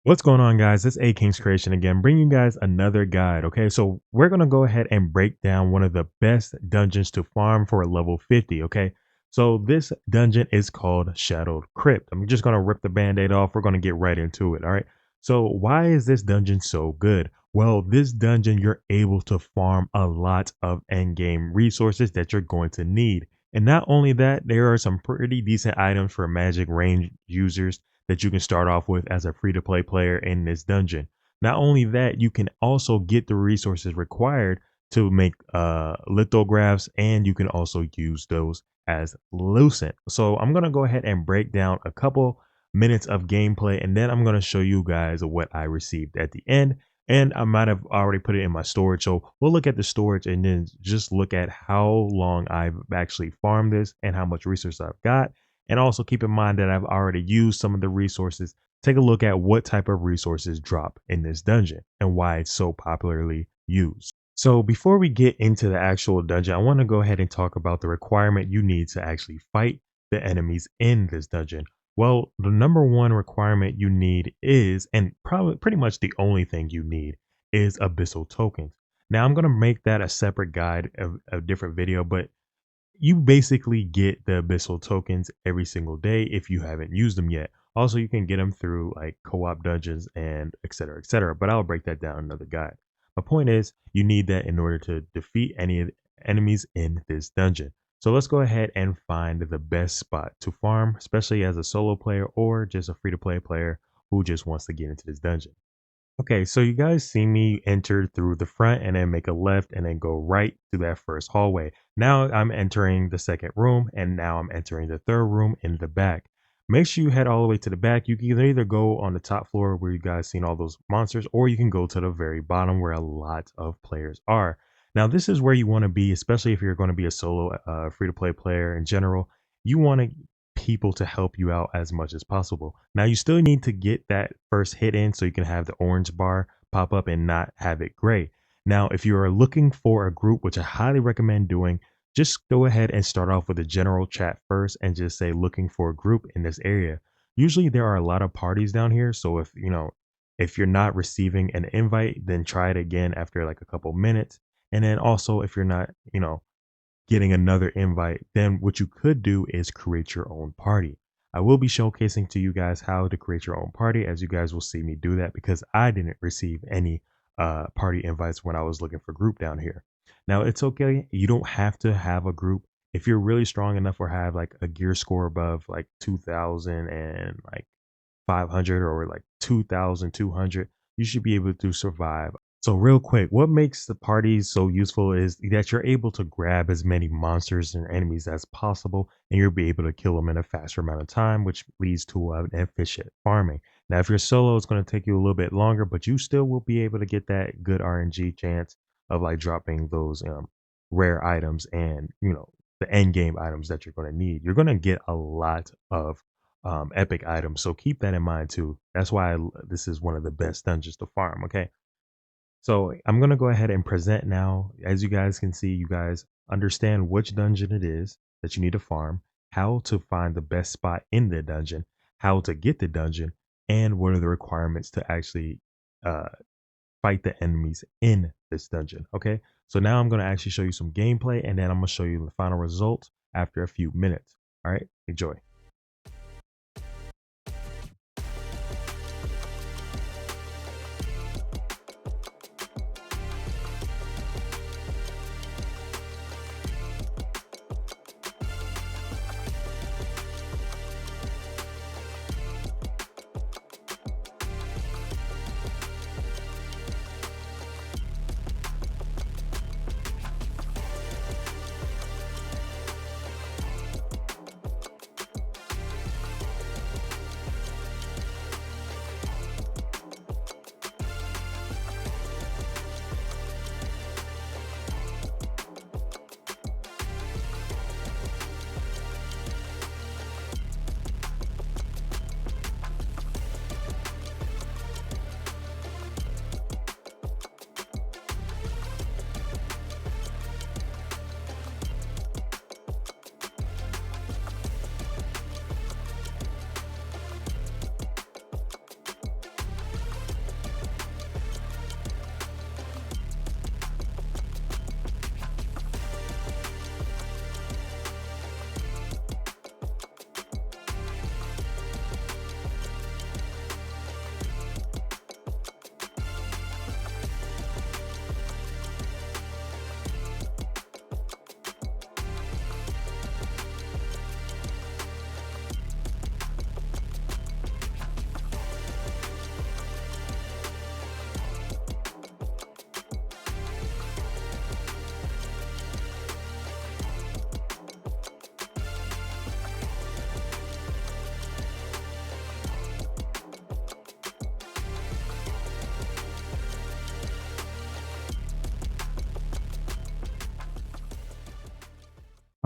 What's going on, guys? It's AKingsCreation again, bringing you guys another guide. Okay, so we're gonna go ahead and break down one of the best dungeons to farm for a level 50. Okay, so this dungeon is called Shadowed Crypt. I'm just gonna rip the band-aid off. We're gonna get right into it. All right. So why is this dungeon so good? Well, this dungeon you're able to farm a lot of end-game resources that you're going to need. And not only that, there are some pretty decent items for magic range users that you can start off with as a free-to-play player in this dungeon. Not only that, you can also get the resources required to make lithographs, and you can also use those as lucent. So I'm going to go ahead and break down a couple minutes of gameplay, and then I'm going to show you guys what I received at the end. And I might have already put it in my storage, so we'll look at the storage and then just look at how long I've actually farmed this and how much resources I've got. And also keep in mind that I've already used some of the resources. Take a look at what type of resources drop in this dungeon and why it's so popularly used. So before we get into the actual dungeon, I want to go ahead and talk about the requirement you need to actually fight the enemies in this dungeon. Well, the number one requirement you need is, and probably pretty much the only thing you need, is abyssal tokens. Now I'm going to make that a separate guide of a different video, but you basically get the abyssal tokens every single day if you haven't used them yet. Also, you can get them through like co-op dungeons and etc etc, but I'll break that down in another guide. My point is you need that in order to defeat any of the enemies in this dungeon. So let's go ahead and find the best spot to farm, especially as a solo player or just a free-to-play player who just wants to get into this dungeon. Okay, so you guys see me enter through the front and then make a left and then go right to that first hallway. Now I'm entering the second room, and now I'm entering the third room in the back. Make sure you head all the way to the back. You can either go on the top floor where you guys seen all those monsters, or you can go to the very bottom where a lot of players are. Now this is where you want to be, especially if you're going to be a solo free-to-play player in general. You want to people to help you out as much as possible. Now you still need to get that first hit in so you can have the orange bar pop up and not have it gray. Now, if you are looking for a group, which I highly recommend doing, just go ahead and start off with a general chat first and just say looking for a group in this area. Usually there are a lot of parties down here. So if you're not receiving an invite, then try it again after like a couple minutes. And then also if you're not, getting another invite, then what you could do is create your own party. I will be showcasing to you guys how to create your own party, as you guys will see me do that because I didn't receive any party invites when I was looking for group down here. Now it's okay. You don't have to have a group. If you're really strong enough or have like a gear score above like 2000 and like 500 or like 2200, you should be able to survive. So real quick, what makes the parties so useful is that you're able to grab as many monsters and enemies as possible, and you'll be able to kill them in a faster amount of time, which leads to an efficient farming. Now, if you're solo, it's going to take you a little bit longer, but you still will be able to get that good RNG chance of like dropping those rare items and the end game items that you're going to need. You're going to get a lot of epic items, so keep that in mind too. That's why this is one of the best dungeons to farm. Okay. So I'm going to go ahead and present now. As you guys can see, you guys understand which dungeon it is that you need to farm, how to find the best spot in the dungeon, how to get the dungeon, and what are the requirements to actually uh, fight the enemies in this dungeon. Okay, so now I'm going to actually show you some gameplay, and then I'm going to show you the final result after a few minutes. All right, enjoy.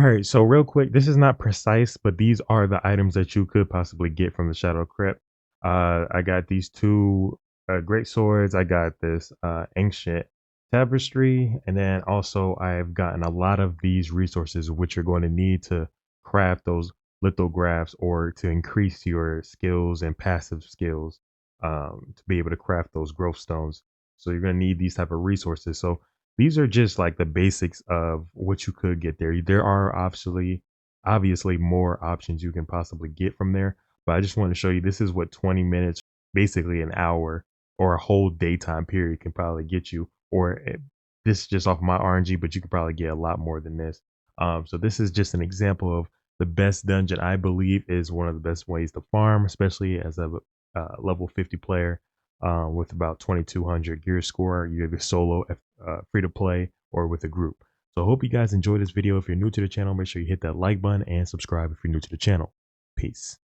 All right, so real quick, this is not precise, but these are the items that you could possibly get from the Shadow Crypt. I got these two great swords. I got this ancient tapestry, and then also I've gotten a lot of these resources, which you're going to need to craft those lithographs or to increase your skills and passive skills to be able to craft those growth stones. So you're going to need these type of resources. So these are just like the basics of what you could get there. There are obviously more options you can possibly get from there, but I just want to show you this is what 20 minutes, basically an hour or a whole daytime period can probably get you. This is just off my RNG, but you could probably get a lot more than this. So this is just an example of the best dungeon. I believe is one of the best ways to farm, especially as a level 50 player with about 2200 gear score. You have your solo free to play or with a group. So I hope you guys enjoyed this video. If you're new to the channel, make sure you hit that like button and subscribe if you're new to the channel. Peace.